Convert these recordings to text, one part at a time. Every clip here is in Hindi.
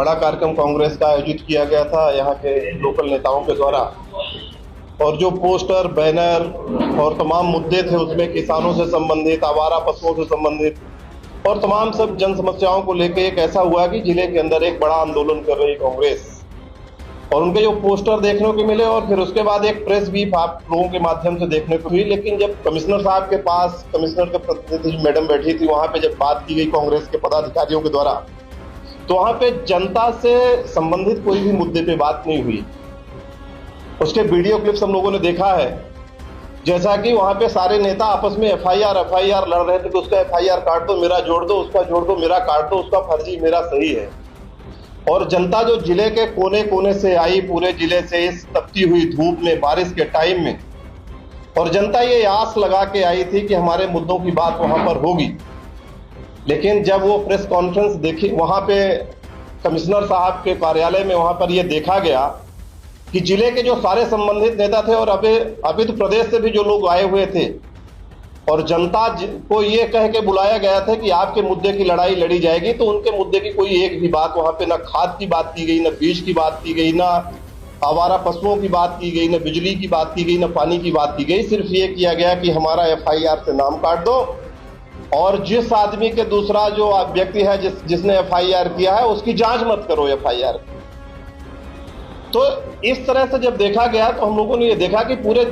बड़ा कार्यक्रम कांग्रेस का आयोजित किया गया था यहाँ के लोकल नेताओं के द्वारा, और जो पोस्टर, बैनर और तमाम मुद्दे थे उसमें किसानों से संबंधित, आवारा पशुओं से संबंधित और तमाम सब जन समस्याओं को लेकर एक ऐसा हुआ कि जिले के अंदर एक बड़ा आंदोलन कर रही कांग्रेस, और उनके जो पोस्टर देखने को मिले और फिर उसके बाद एक प्रेस ब्रीफ आप लोगों के माध्यम से देखने को हुई। लेकिन जब कमिश्नर साहब के पास कमिश्नर के प्रतिनिधि मैडम बैठी थी, वहां पे जब बात की गई कांग्रेस के पदाधिकारियों के द्वारा, तो वहां पे जनता से संबंधित कोई भी मुद्दे पे बात नहीं हुई। उसके वीडियो क्लिप्स हम लोगों ने देखा है, जैसा कि वहां पे सारे नेता आपस में एफआईआर लड़ रहे थे कि उसका एफआईआर काट दो, मेरा जोड़ दो, उसका जोड़ दो, मेरा काट दो, उसका फर्जी, मेरा सही है। और जनता जो जिले के कोने कोने से आई, पूरे जिले से इस तपती हुई धूप में, बारिश के टाइम में, और जनता ये आस लगा के आई थी कि हमारे मुद्दों की बात वहां पर होगी। लेकिन जब वो प्रेस कॉन्फ्रेंस देखी वहां पे कमिश्नर साहब के कार्यालय में, वहां पर ये देखा गया कि जिले के जो सारे संबंधित नेता थे और अभी तो प्रदेश से भी जो लोग आए हुए थे, और जनता को ये कह के बुलाया गया था कि आपके मुद्दे की लड़ाई लड़ी जाएगी, तो उनके मुद्दे की कोई एक भी बात वहां पे, ना खाद की बात की गई, ना बीज की बात की गई, ना आवारा पशुओं की बात की गई, ना बिजली की बात की गई, ना पानी की बात की गई। सिर्फ ये किया गया कि हमारा एफआईआर से नाम काट दो, और जिस आदमी के दूसरा जो व्यक्ति है जिसने एफआईआर किया है उसकी जांच मत करो एफआईआर। तो इस तरह से जब देखा गया तो हम लोगों ने ये देखा कि पूरे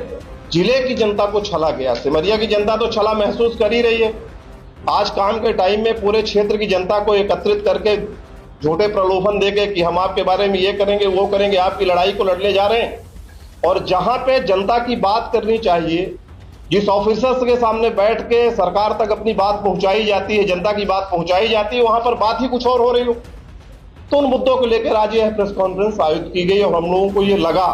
जिले की जनता को छला गया। सिमरिया की जनता तो छला महसूस कर ही रही है। आज काम के टाइम में पूरे क्षेत्र की जनता को एकत्रित करके झूठे प्रलोभन देके कि हम आपके बारे में ये करेंगे, वो करेंगे, आपकी लड़ाई को लड़ने जा रहे हैं। और जहां पे जनता की बात करनी चाहिए, जिस ऑफिसर्स के सामने बैठ के सरकार तक अपनी बात पहुंचाई जाती है, जनता की बात पहुंचाई जाती है, वहां पर बात ही कुछ और हो रही हो। तो उन मुद्दों को लेकर आज यह प्रेस कॉन्फ्रेंस आयोजित की गई, और हम लोगों को ये लगा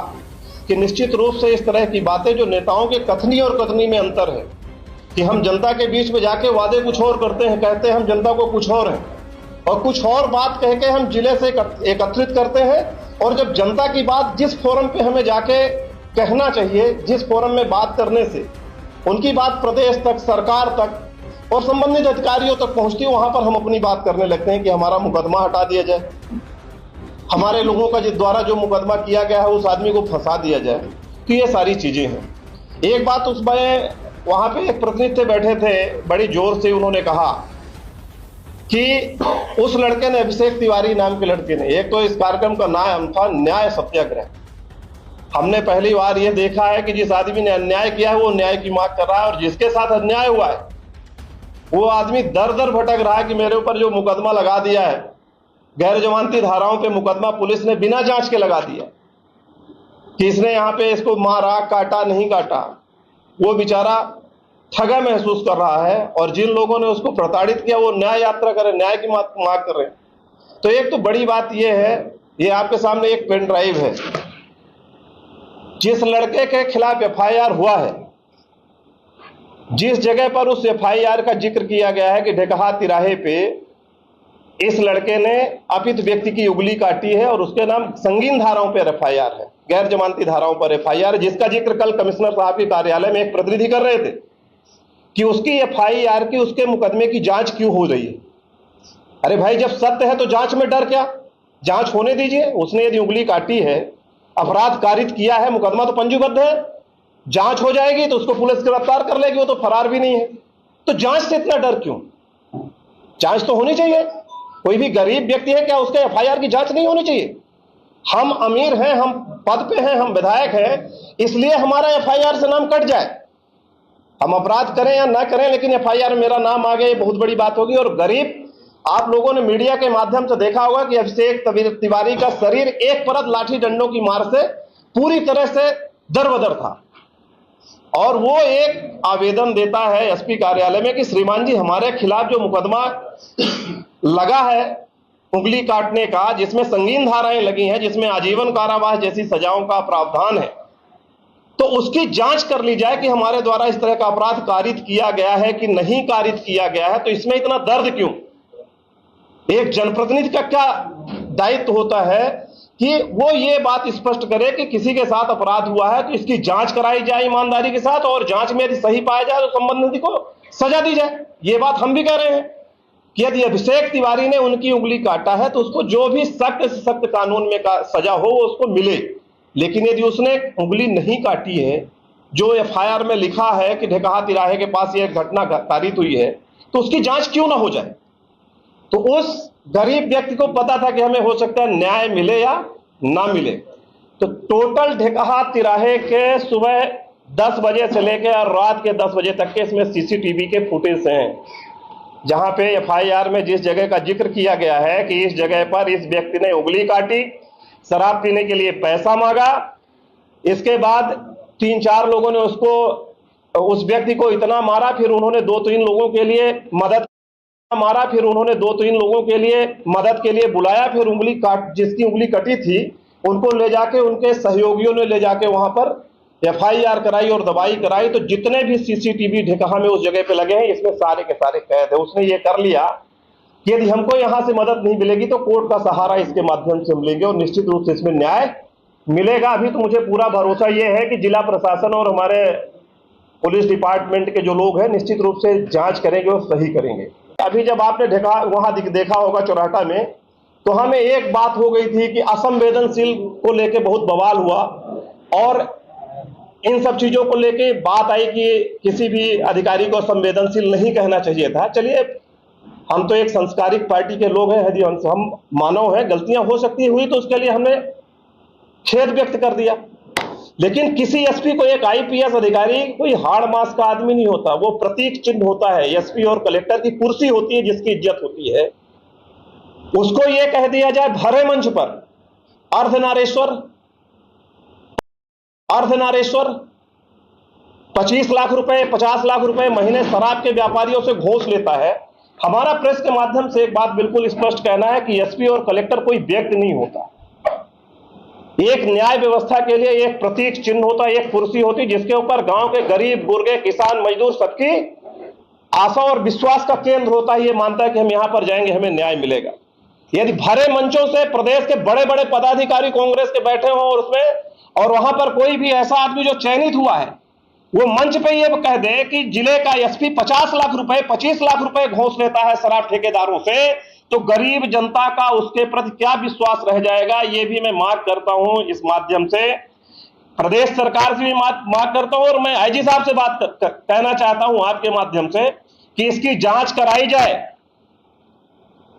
कि निश्चित रूप से इस तरह की बातें, जो नेताओं के कथनी और कथनी में अंतर है कि हम जनता के बीच में जाके वादे कुछ और करते हैं, कहते हैं हम जनता को कुछ और हैं, और कुछ और बात कह के हम जिले से एकत्रित करते हैं। और जब जनता की बात जिस फोरम पे हमें जाके कहना चाहिए, जिस फोरम में बात करने से उनकी बात प्रदेश तक, सरकार तक और संबंधित अधिकारियों तक पहुंचती है, वहां पर हम अपनी बात करने लगते हैं कि हमारा मुकदमा हटा दिया जाए, हमारे लोगों का द्वारा जो मुकदमा किया गया है उस आदमी को फंसा दिया जाए। तो ये सारी चीजें हैं। एक बात उसमें वहां पे एक प्रतिनिधि बैठे थे, बड़ी जोर से उन्होंने कहा कि उस लड़के ने, अभिषेक तिवारी नाम के लड़के ने, एक तो इस कार्यक्रम का नाम था न्याय सत्याग्रह। हमने पहली बार यह देखा है कि जिस आदमी ने अन्याय किया है वो न्याय की मांग कर रहा है, और जिसके साथ अन्याय हुआ है वो आदमी दर दर भटक रहा है कि मेरे ऊपर जो मुकदमा लगा दिया है, गैर जमानती धाराओं पे मुकदमा पुलिस ने बिना जांच के लगा दिया कि इसने यहां पे इसको मारा, काटा, नहीं काटा, वो बेचारा ठगा महसूस कर रहा है। और जिन लोगों ने उसको प्रताड़ित किया वो न्याय यात्रा करे, न्याय की मांग कर रहे हैं। तो एक तो बड़ी बात यह है, ये आपके सामने एक पेन ड्राइव है, जिस लड़के के खिलाफ एफआईआर हुआ है, जिस जगह पर उस एफआईआर का जिक्र किया गया है कि ढेकहा तिराहे पे इस लड़के ने अपित व्यक्ति की उंगली काटी है, और उसके नाम संगीन धाराओं पर एफआईआर है, गैर जमानती धाराओं पर एफआईआर, जिसका जिक्र कल कमिश्नर साहब के कार्यालय में एक प्रतिनिधि कर रहे थे कि उसकी एफआईआर की, उसके मुकदमे की जांच क्यों हो रही है। अरे भाई, जब सत्य है तो जांच में डर क्या, जांच होने दीजिए। उसने यदि उंगली काटी है, अपराध कारित किया है, मुकदमा तो पंजीबद्ध है, जांच हो जाएगी तो उसको पुलिस गिरफ्तार कर लेगी, वो तो फरार भी नहीं है। तो जांच से इतना डर क्यों? जांच तो होनी चाहिए। कोई भी गरीब व्यक्ति है क्या, उसके एफआईआर की जांच नहीं होनी चाहिए? हम अमीर हैं, हम पद पे हैं, हम विधायक हैं, इसलिए हमारा एफआईआर से नाम कट जाए। हम अपराध करें या ना करें, लेकिन एफआईआर में मेरा नाम आ गया, ये बहुत बड़ी बात होगी। और गरीब, आप लोगों ने मीडिया के माध्यम से देखा होगा कि अभिषेक तिवारी का शरीर एक परत लाठी डंडों की मार से पूरी तरह से दरबदर था, और वो एक आवेदन देता है एसपी कार्यालय में कि श्रीमान जी, हमारे खिलाफ जो मुकदमा लगा है उंगली काटने का, जिसमें संगीन धाराएं लगी हैं, जिसमें आजीवन कारावास जैसी सजाओं का प्रावधान है, तो उसकी जांच कर ली जाए कि हमारे द्वारा इस तरह का अपराध कारित किया गया है कि नहीं कारित किया गया है। तो इसमें इतना दर्द क्यों? एक जनप्रतिनिधि का क्या दायित्व होता है कि वो ये बात स्पष्ट करे कि किसी के साथ अपराध हुआ है तो इसकी जांच कराई जाए ईमानदारी के साथ, और जांच में यदि सही पाया जाए तो संबंधित को सजा दी जाए। ये बात हम भी कह रहे हैं कि यदि अभिषेक तिवारी ने उनकी उंगली काटा है तो उसको जो भी सख्त से सख्त कानून में सजा हो वो उसको मिले। लेकिन यदि उसने उंगली नहीं काटी है, जो एफआईआर में लिखा है कि ढेकहा तिराहे के पास यह घटना कारित हुई है, तो उसकी जांच क्यों ना हो जाए। तो उस गरीब व्यक्ति को पता था कि हमें हो सकता है न्याय मिले या ना मिले। तो टोटल ढेकहा तिराहे के सुबह 10 बजे से लेकर रात के 10 बजे तक के इसमें सीसीटीवी के फुटेज हैं, जहां पे एफआईआर में जिस जगह का जिक्र किया गया है कि इस जगह पर इस व्यक्ति ने उंगली काटी, शराब पीने के लिए पैसा मांगा, इसके बाद 3-4 लोगों ने उस व्यक्ति को इतना मारा, फिर उन्होंने 2-3 लोगों के लिए मदद के लिए बुलाया, फिर जिसकी उंगली कटी थी उनको ले जाके उनके सहयोगियों ने ले जाके वहां पर एफआईआर कराई और दवाई कराई। तो जितने भी सीसीटीवी ढेकहा में उस जगह पे लगे हैं, इसमें सारे के सारे कैद है। उसने ये कर लिया कि यदि हमको यहां से मदद नहीं मिलेगी तो कोर्ट का सहारा इसके माध्यम से मिलेंगे और निश्चित रूप से इसमें न्याय मिलेगा। अभी तो मुझे पूरा भरोसा ये है कि जिला प्रशासन और हमारे पुलिस डिपार्टमेंट के जो लोग हैं निश्चित रूप से जांच करेंगे और सही करेंगे। अभी जब आपने वहां देखा होगा चौराहा में, तो हमें एक बात हो गई थी कि असंवेदनशील को लेकर बहुत बवाल हुआ और इन सब चीजों को लेके बात आई कि किसी भी अधिकारी को संवेदनशील नहीं कहना चाहिए था। चलिए, हम तो एक संस्कारिक पार्टी के लोग हैं, यदि हम मानव हैं, गलतियां हो सकती हुई तो उसके लिए हमने खेद व्यक्त कर दिया। लेकिन किसी एसपी को, एक आईपीएस अधिकारी कोई हाड़ मास का आदमी नहीं होता, वो प्रतीक चिन्ह होता है। एसपी और कलेक्टर की कुर्सी होती है जिसकी इज्जत होती है, उसको यह कह दिया जाए भरे मंच पर अर्धनारेश्वर 25 लाख रुपए 50 लाख रुपए महीने शराब के व्यापारियों से घूस लेता है। हमारा प्रेस के माध्यम से एक बात बिल्कुल स्पष्ट कहना है कि एसपी और कलेक्टर कोई व्यक्ति नहीं होता, एक न्याय व्यवस्था के लिए एक प्रतीक चिन्ह होता है, एक कुर्सी होती जिसके ऊपर गांव के गरीब गुर्गे किसान मजदूर सबकी आशा और विश्वास का केंद्र होता है। ये मानता है कि हम यहां पर जाएंगे हमें न्याय मिलेगा। यदि भरे मंचों से प्रदेश के बड़े बड़े पदाधिकारी कांग्रेस के बैठे हों और वहां पर कोई भी ऐसा आदमी जो चयनित हुआ है वो मंच पे ये कह दे कि जिले का एसपी 50 लाख रुपए 25 लाख रुपए घूस लेता है शराब ठेकेदारों से, तो गरीब जनता का उसके प्रति क्या विश्वास रह जाएगा। ये भी मैं मांग करता हूं इस माध्यम से, प्रदेश सरकार से भी मांग करता हूं और मैं आईजी साहब से बात कहना चाहता हूं आपके माध्यम से कि इसकी जांच कराई जाए।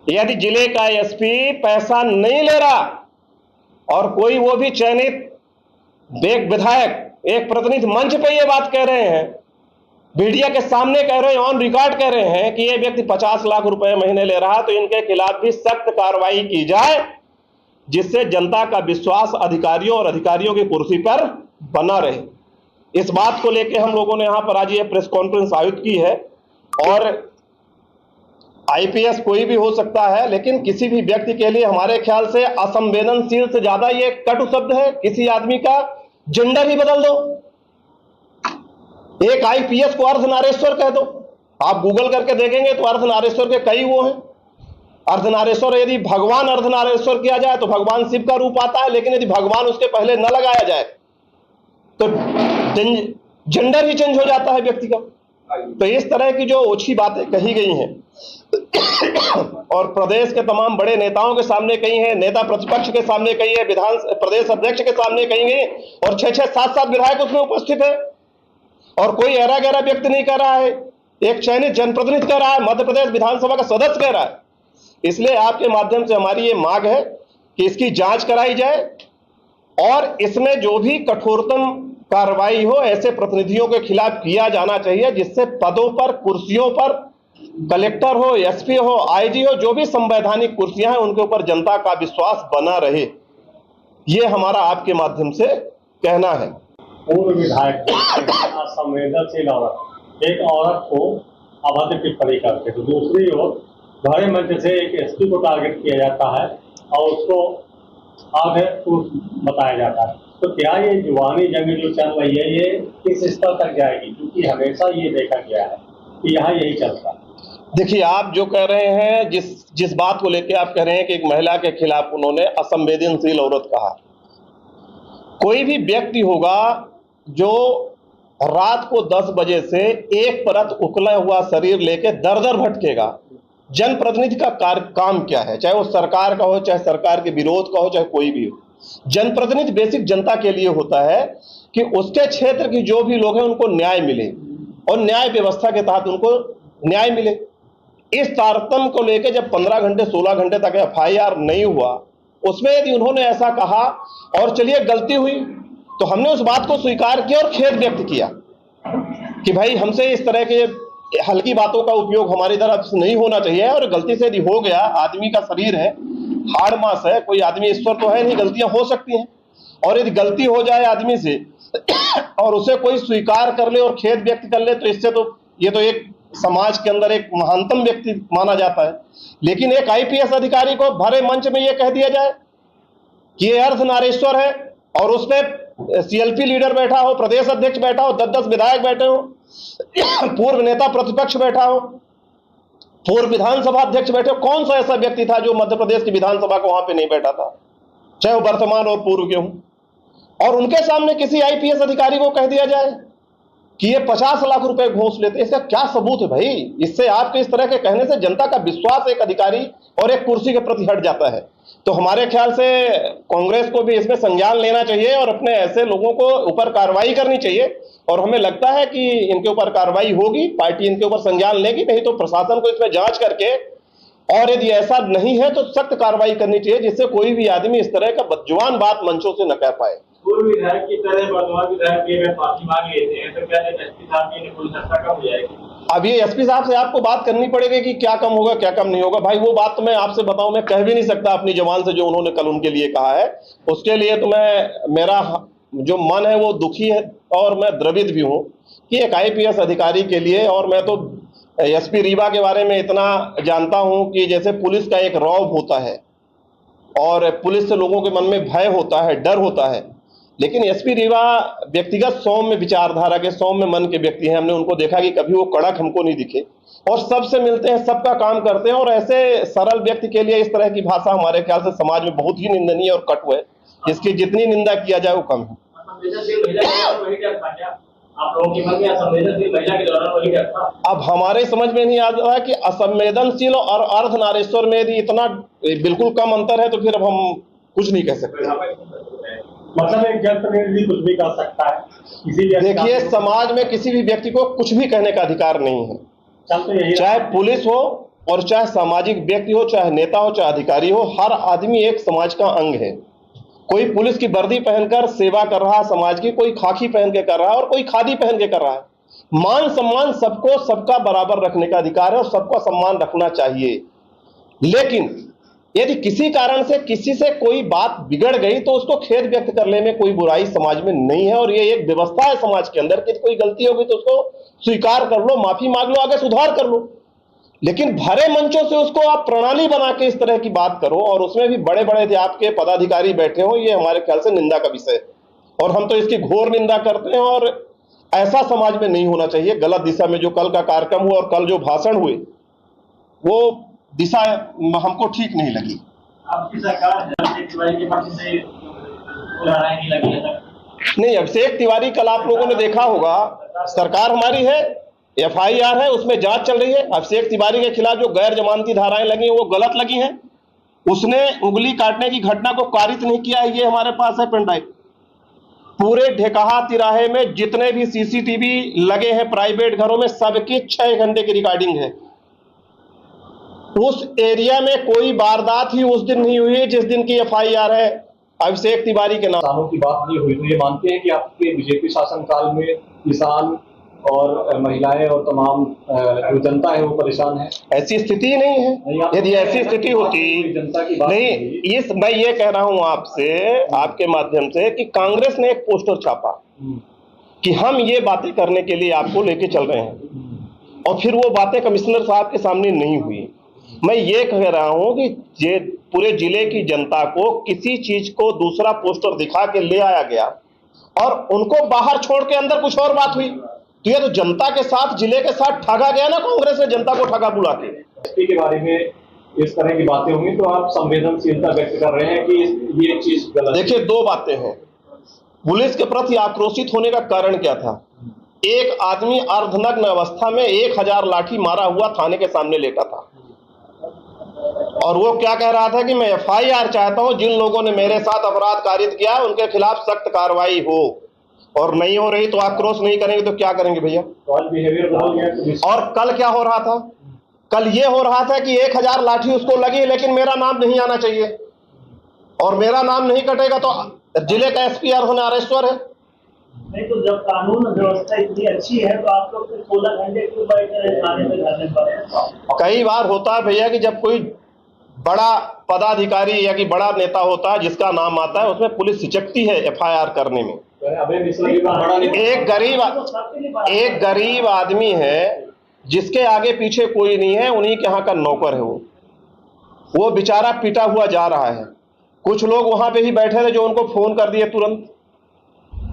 यदि जिले का एसपी पैसा नहीं ले रहा और कोई वो भी चयनित एक विधायक एक प्रतिनिधि मंच पे ये बात कह रहे हैं, मीडिया के सामने कह रहे हैं, ऑन रिकॉर्ड कह रहे हैं कि ये व्यक्ति 50 लाख रुपए महीने ले रहा है, तो इनके खिलाफ भी सख्त कार्रवाई की जाए जिससे जनता का विश्वास अधिकारियों और अधिकारियों की कुर्सी पर बना रहे। इस बात को लेकर हम लोगों ने यहां पर आज ये प्रेस कॉन्फ्रेंस आयोजित की है। और आईपीएस कोई भी हो सकता है, लेकिन किसी भी व्यक्ति के लिए हमारे ख्याल से असंवेदनशील से ज्यादा ये कटु शब्द है। किसी आदमी का जेंडर ही बदल दो, एक आईपीएस को अर्धनारेश्वर कह दो। आप गूगल करके देखेंगे तो अर्धनारेश्वर के कई वो हैं। अर्धनारेश्वर, यदि भगवान अर्धनारेश्वर किया जाए तो भगवान शिव का रूप आता है, लेकिन यदि भगवान उसके पहले न लगाया जाए तो जेंडर ही चेंज हो जाता है व्यक्ति का। तो इस तरह की जो ओछी बातें कही गई हैं और प्रदेश के तमाम बड़े नेताओं के सामने कही है, नेता प्रतिपक्ष के सामने कही है, प्रदेश अध्यक्ष के सामने कही गई, और 6-6 7-7 विधायक उसमें उपस्थित है और कोई ऐरा गहरा व्यक्ति नहीं कर रहा है, एक चयनित जनप्रतिनिधि कह रहा है, मध्य प्रदेश विधानसभा का सदस्य कह रहा है। इसलिए आपके माध्यम से हमारी ये मांग है कि इसकी जांच कराई जाए और इसमें जो भी कठोरतम कार्रवाई हो ऐसे प्रतिनिधियों के खिलाफ किया जाना चाहिए, जिससे पदों पर, कुर्सियों पर, कलेक्टर हो, एसपी हो, आईजी हो, जो भी संवैधानिक कुर्सियां हैं उनके ऊपर जनता का विश्वास बना रहे। ये हमारा आपके माध्यम से कहना है। पूर्व विधायक संवेदनशील औरत, एक औरत को अभद्र टिप्पणी करके, तो दूसरी ओर भरे मंच से एक एसपी को टारगेट किया जाता है और उसको आधे पुरुष बताया जाता है। तो क्या ये जुबानी जंग जो चल रही है ये किस स्तर तक जाएगी? क्योंकि हमेशा ये देखा गया है कि यहाँ यही चलता है। देखिए, आप जो कह रहे हैं, जिस बात को लेकर आप कह रहे हैं कि एक महिला के खिलाफ उन्होंने असंवेदनशील औरत कहा, कोई भी व्यक्ति होगा जो रात को 10 बजे से एक परत उकला हुआ शरीर लेके दर दर भटकेगा जनप्रतिनिधि का काम क्या है, चाहे वो सरकार का हो, चाहे सरकार के विरोध का हो, चाहे कोई भी हो। जनप्रतिनिधि बेसिक जनता के लिए होता है कि उसके क्षेत्र की जो भी लोग हैं उनको न्याय मिले और न्याय व्यवस्था के तहत उनको न्याय मिले। इस तारतम्य को लेकर जब 15 घंटे 16 घंटे तक FIR नहीं हुआ, उसमें यदि उन्होंने ऐसा कहा और चलिए गलती हुई तो हमने उस बात को स्वीकार किया और खेद व्यक्त किया कि भाई हमसे इस तरह के हल्की बातों का उपयोग हमारी तरफ से नहीं होना चाहिए, और गलती से यदि हो गया, आदमी का शरीर है, हाड़ मास है, कोई आदमी ईश्वर तो है नहीं, गलतियां हो सकती हैं। और यदि गलती हो जाए आदमी से और उसे कोई स्वीकार कर ले और खेद व्यक्त कर ले, तो इससे तो ये तो एक समाज के अंदर एक महानतम व्यक्ति माना जाता है। लेकिन एक IPS अधिकारी को भरे मंच में यह कह दिया जाए कि ये अर्धनारीश्वर है और उसमें CLP लीडर बैठा हो, प्रदेश अध्यक्ष बैठा हो, 10-10 विधायक बैठे हो, पूर्व नेता प्रतिपक्ष बैठा हो, पूर्व विधानसभा अध्यक्ष बैठे हो। कौन सा ऐसा व्यक्ति था जो मध्य प्रदेश की विधानसभा को वहां पे नहीं बैठा था, चाहे वो वर्तमान और पूर्व के हों? और उनके सामने किसी IPS अधिकारी को कह दिया जाए कि ये 50 लाख रुपए घूस लेते, इसका क्या सबूत है भाई? इससे आपके इस तरह के कहने से जनता का विश्वास एक अधिकारी और एक कुर्सी के प्रति हट जाता है। तो हमारे ख्याल से कांग्रेस को भी इसमें संज्ञान लेना चाहिए और अपने ऐसे लोगों को ऊपर कार्रवाई करनी चाहिए, और हमें लगता है कि इनके ऊपर कार्रवाई होगी, पार्टी इनके ऊपर संज्ञान लेगी। नहीं तो प्रशासन को इसमें जांच करके, और यदि ऐसा नहीं है तो सख्त कार्रवाई करनी चाहिए, जिससे कोई भी आदमी इस तरह का बदजुबान बात मंचों से न कह पाए। पूर्व विधायक की तरह वर्तमान विधायक की अगर माफी मांग लेते हैं तो क्या SP साहब की पुलिस हत्या कम हो जाएगी? अब ये SP साहब से आपको बात करनी पड़ेगी कि क्या कम होगा क्या कम नहीं होगा। भाई वो बात तो मैं आपसे बताऊं, मैं कह भी नहीं सकता अपनी जबान से जो उन्होंने कल उनके लिए कहा है। उसके लिए तो मेरा जो मन है वो दुखी है और मैं द्रवित भी हूं कि एक IPS अधिकारी के लिए। और मैं तो SP रीवा के बारे में इतना जानता हूं कि जैसे पुलिस का एक रौब होता है और पुलिस से लोगों के मन में भय होता है, डर होता है, लेकिन SP रीवा व्यक्तिगत सौम्य विचारधारा के, सौम्य मन के व्यक्ति हैं। हमने उनको देखा कि कभी वो कड़क हमको नहीं दिखे और सबसे मिलते हैं, सबका काम करते हैं। और ऐसे सरल व्यक्ति के लिए इस तरह की भाषा हमारे ख्याल से समाज में बहुत ही निंदनीय और कटु है, जिसकी जितनी निंदा किया जाए वो कम है। आप लोगों की मन में असंवेदनशील महिला के दौरान वही क्या था? अब हमारे समझ में नहीं आ रहा है कि असंवेदनशील और अर्धनारीश्वर में यदि इतना बिल्कुल कम अंतर है तो फिर अब हम कुछ नहीं कह सकते। मतलब एक जनप्रतिनिधि कुछ भी कर सकता है, किसी भी। देखिए, समाज में किसी भी व्यक्ति को कुछ भी कहने का अधिकार नहीं है, चाहे पुलिस हो और चाहे सामाजिक व्यक्ति हो, चाहे नेता हो, चाहे अधिकारी हो। हर आदमी एक समाज का अंग है। कोई पुलिस की वर्दी पहनकर सेवा कर रहा है समाज की, कोई खाकी पहन के कर रहा है और कोई खादी पहन के कर रहा है। मान सम्मान सबको, सबका बराबर रखने का अधिकार है और सबका सम्मान रखना चाहिए। लेकिन यदि किसी कारण से किसी से कोई बात बिगड़ गई तो उसको खेद व्यक्त करने में कोई बुराई समाज में नहीं है। और ये एक व्यवस्था है समाज के अंदर कि कोई गलती होगी तो उसको स्वीकार कर लो, माफी मांग लो, आगे सुधार कर लो। लेकिन भरे मंचों से उसको आप प्रणाली बना के इस तरह की बात करो, और उसमें भी बड़े बड़े आपके पदाधिकारी बैठे हो, ये हमारे ख्याल से निंदा का विषय है और हम तो इसकी घोर निंदा करते हैं। और ऐसा समाज में नहीं होना चाहिए। गलत दिशा में जो कल का कार्यक्रम हुआ और कल जो भाषण हुए, वो दिशा हमको ठीक नहीं लगी। आपकी सरकार नहीं, अभिषेक तिवारी, कल आप लोगों ने देखा होगा, सरकार हमारी है, FIR है, उसमें जांच चल रही है। अभिषेक तिवारी के खिलाफ जो गैर जमानती धाराएं लगी हैं वो गलत लगी हैं। उसने उंगली काटने की घटना को कारित नहीं किया है। ये हमारे पास है पेन ड्राइव। पूरे ढेकहा तिराहे में जितने भी CCTV लगे हैं प्राइवेट घरों में, सबकी 6 घंटे की रिकॉर्डिंग है। उस एरिया में कोई वारदात ही उस दिन नहीं हुई जिस दिन की FIR है अभिषेक तिवारी के नाम। किसानों की बात नहीं हुई, तो ये मानते हैं कि आपके BJP शासनकाल में किसान और महिलाएं और तमाम जो जनता है वो परेशान है? ऐसी स्थिति नहीं है। यदि ऐसी स्थिति होती, जनता की बात नहीं, मैं ये कह रहा हूं आपसे, आपके माध्यम से, कि कांग्रेस ने एक पोस्टर छापा कि हम ये बातें करने के लिए आपको लेके चल रहे हैं, और फिर वो बातें कमिश्नर साहब के सामने नहीं हुई। मैं ये कह रहा हूं कि ये पूरे जिले की जनता को किसी चीज को दूसरा पोस्टर दिखा के ले आया गया और उनको बाहर छोड़ के अंदर कुछ और बात हुई, तो ये तो जनता के साथ, जिले के साथ ठगा गया ना। कांग्रेस ने जनता को ठगा बुला के। SP के बारे में इस तरह की बातें होंगी तो आप संवेदनशीलता व्यक्त कर रहे हैं कि ये चीज गलत। देखिए, 2 बातें हैं। पुलिस के प्रति आक्रोशित होने का कारण क्या था? एक आदमी अर्धनग्न अवस्था में 1000 लाठी मारा हुआ थाने के सामने लेटा था। और वो क्या कह रहा था कि मैं FIR चाहता हूं, जिन लोगों ने मेरे साथ अपराध कारित किया है उनके खिलाफ सख्त कार्रवाई हो, और नहीं हो रही तो आक्रोश नहीं करेंगे तो क्या करेंगे भैया। बिहेवियर बदल गया। और कल क्या हो रहा था, कल ये हो रहा था कि 1000 लाठी उसको लगी लेकिन मेरा नाम नहीं आना चाहिए, और मेरा नाम नहीं कटेगा तो जिले का SPR होना अरेस्टर है। नहीं तो जब कानून व्यवस्था इतनी अच्छी है तो आप लोग 16 घंटे क्यों बैठ रहे थाने में धरने पर? कई बार होता है भैया कि जब कोई बड़ा पदाधिकारी या कि बड़ा नेता होता है जिसका नाम आता है, उसमें पुलिस हिचकती है FIR करने में। एक गरीब आदमी है जिसके आगे पीछे कोई नहीं है, उन्हीं के यहाँ का नौकर है वो बेचारा पिटा हुआ जा रहा है। कुछ लोग वहां पे ही बैठे थे जो उनको फोन कर दिए तुरंत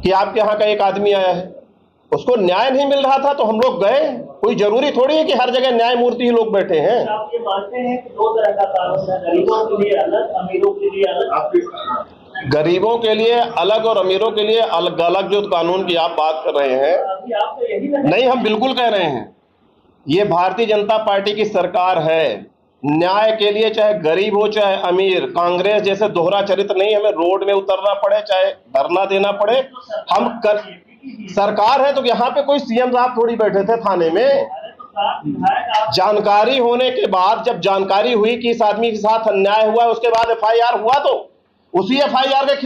कि आपके यहाँ का एक आदमी आया है, उसको न्याय नहीं मिल रहा था तो हम लोग गए। कोई जरूरी थोड़ी है कि हर जगह न्यायमूर्ति ही लोग बैठे हैं। आप ये मानते हैं कि 2 तरह का कानून है, गरीबों के लिए अलग, अमीरों के लिए अलग? गरीबों के लिए अलग और अमीरों के लिए अलग अलग जो कानून की आप बात कर रहे हैं, अभी आप तो यही नहीं, हम बिल्कुल कह रहे हैं ये भारतीय जनता पार्टी की सरकार है। न्याय के लिए चाहे गरीब हो चाहे अमीर, कांग्रेस जैसे दोहरा चरित्र नहीं, हमें रोड में उतरना पड़े चाहे धरना देना पड़े, हम कर सरकार है। तो यहाँ पे कोई CM साहब थोड़ी बैठे थे थाने में। जानकारी होने के बाद, जब जानकारी हुई कि इस आदमी के साथ अन्याय हुआ, उसके बाद FIR हुआ तो उसी FIR के खिलाफ